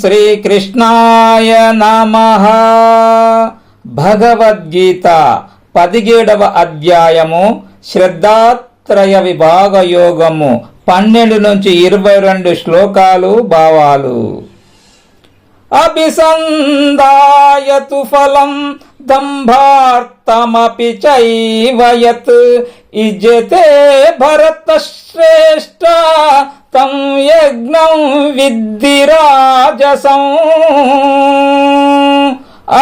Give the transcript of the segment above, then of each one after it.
శ్రీకృష్ణాయ నమః. భగవద్గీత 17వ అధ్యాయము శ్రద్ధాత్రయ విభాగ యోగము 12 నుంచి 22 శ్లోకాలు భావాలు. అభిసందాయతు ఫలం దంభార్తమపి చైవ యత్ ఇజ్జతే భరతశ్రేష్ఠ తం యజ్ఞం విద్ధి రాజసం.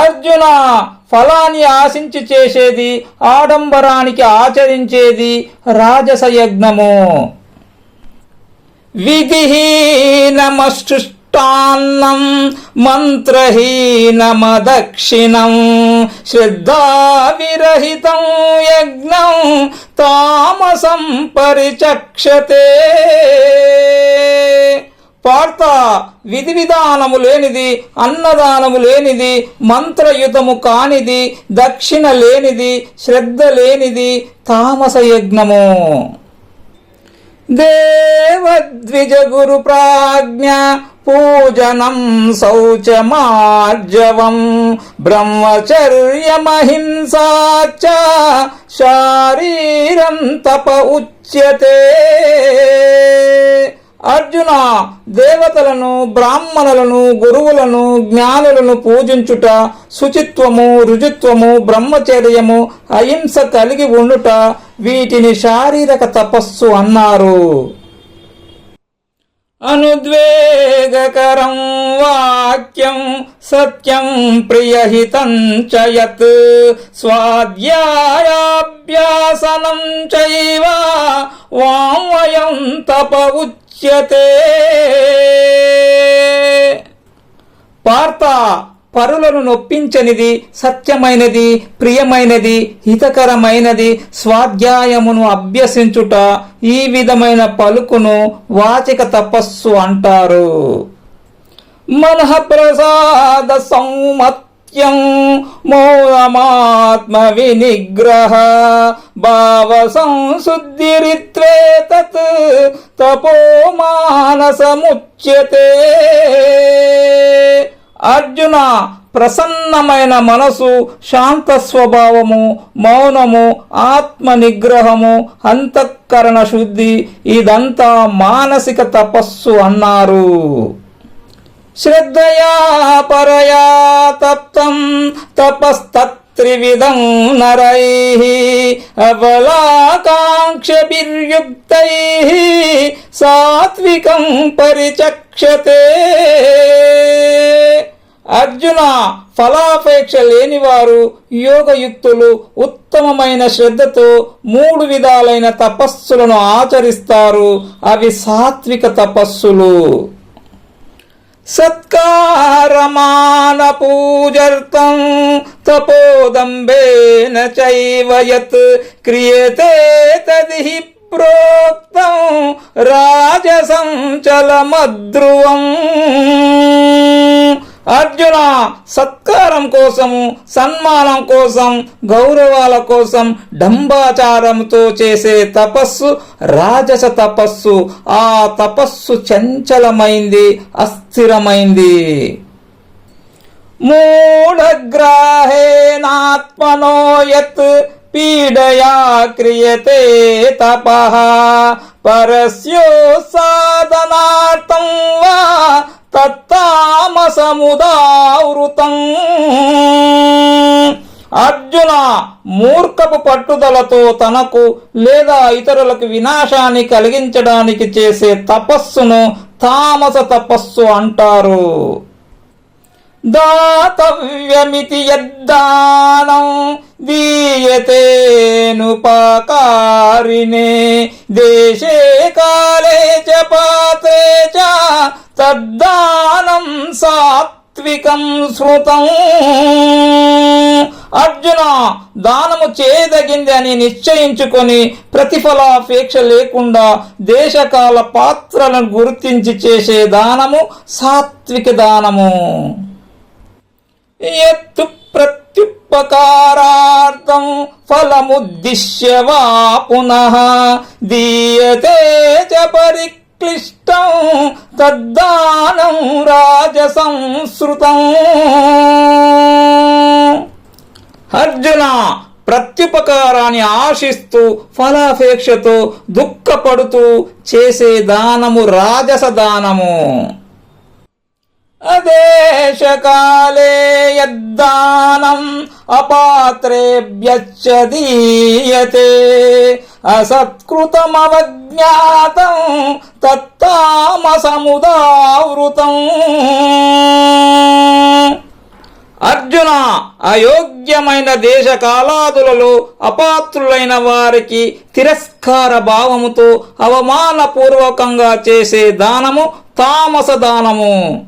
అర్జున, ఫలాన్ని ఆశించి చేసేది, ఆడంబరానికి ఆచరించేది రాజస యజ్ఞము. విధిహీనమశ్చుష్టాన్నం మంత్రహీనమదక్షిణం శ్రద్ధావిరహితం యజ్ఞం తామసం పరిచక్షతే. పార్త, విధి విధానము లేనిది, అన్నదానము లేనిది, మంత్రయుతము కానిది, దక్షిణ లేనిది, శ్రద్ధ లేనిది తామస యజ్ఞము. దేవద్విజ గురు ప్రాజ్ఞ పూజనం శౌచమార్జవం బ్రహ్మచర్యమహింసా చ శారీరం తప ఉచ్యతే. అర్జున, దేవతలను, బ్రాహ్మణులను, గురువులను, జ్ఞానులను పూజించుట, శుచిత్వము, రుజుత్వము, బ్రహ్మచర్యము, అహింస కలిగి ఉండుట, వీటిని శారీరక తపస్సు అన్నారు. అనుద్వేగకరం వాక్యం సత్యం ప్రియహితం చ యత్ స్వాధ్యాయాభ్యాసనం చైవ వాంగ్మయం తప ఉచ్యతే. పార్త, పరులను నొప్పించనిది, సత్యమైనది, ప్రియమైనది, హితకరమైనది స్వాధ్యాయమును అభ్యసించుట, ఈ విధమైన పలుకును వాచిక తపస్సు అంటారు. మనః ప్రసాద సౌమత్యం మౌనమాత్మ వినిగ్రహ భావ సంశుద్ధిరిత్రేతత్ తపో మానసముచ్యతే. అర్జున, ప్రసన్నమైన మనసు, శాంత స్వభావము, మౌనము, ఆత్మ నిగ్రహము, అంతఃకరణ శుద్ధి, ఇదంతా మానసిక తపస్సు అన్నారు. శ్రద్ధయా పరయా తప్తం తపస్తత్రివిధం నరైః అబలాకాంక్షభిర్యుక్తైః సాత్వికం పరిచక్షతే. అర్జున, ఫలాపేక్ష లేనివారు, యోగయుక్తులు ఉత్తమమైన శ్రద్ధతో 3 విధాలైన తపస్సులను ఆచరిస్తారు. అవి సాత్విక తపస్సులు. సత్కారమాన పూజర్తం తపోదంబేన చైవ యత్ క్రియతే తదిహి ప్రోక్తం రాజసం చలమద్రువం. అర్జున, సత్కారం కోసము, సన్మానం కోసం, గౌరవాల కోసం డంబాచారంతో చేసే తపస్సు రాజస తపస్సు. ఆ తపస్సు చంచలమైంది, అస్థిరమైంది. మూఢగ్రాహేనాత్మనో యత్ పీడయా క్రియతే తపః పరస్యో సాధనార్థం వా తత్తామసముదావృతం. అర్జున, మూర్ఖపు పట్టుదలతో తనకు లేదా ఇతరులకు వినాశాన్ని కలిగించడానికి చేసే తపస్సును తామస తపస్సు అంటారు. దాతవ్యమితి యద్దానం దీయతేనుపకారిణే దేశే కాలే చ పాత్రే చ తద్దానం సాత్వికం శృతం. అర్జున, దానము చేయదగింది అని నిశ్చయించుకొని ప్రతిఫలాపేక్ష లేకుండా దేశకాల పాత్రలను గుర్తించి చేసే దానము సాత్విక దానము. యత్తు ప్రత్యుపకారార్థం ఫలముద్దిశ్య వా పునః దీయతే చ పరిక్రమ్య క్లిష్టం తద్దానం రాజసంస్కృతం. అర్జున, ప్రత్యుపకారాన్ని ఆశిస్తూ ఫలాపేక్షతో దుఃఖపడుతూ చేసే దానము రాజస దానము. అదేశకాలే యద్దానం అపాత్రేభ్యశ్చ దీయతే అసత్కృతమవజ్ఞాతం తత్తామసముదావృతం. అర్జున, అయోగ్యమైన దేశకాలాదులలో అపాత్రులైన వారికి తిరస్కార భావముతో అవమానపూర్వకంగా చేసే దానము తామస దానము.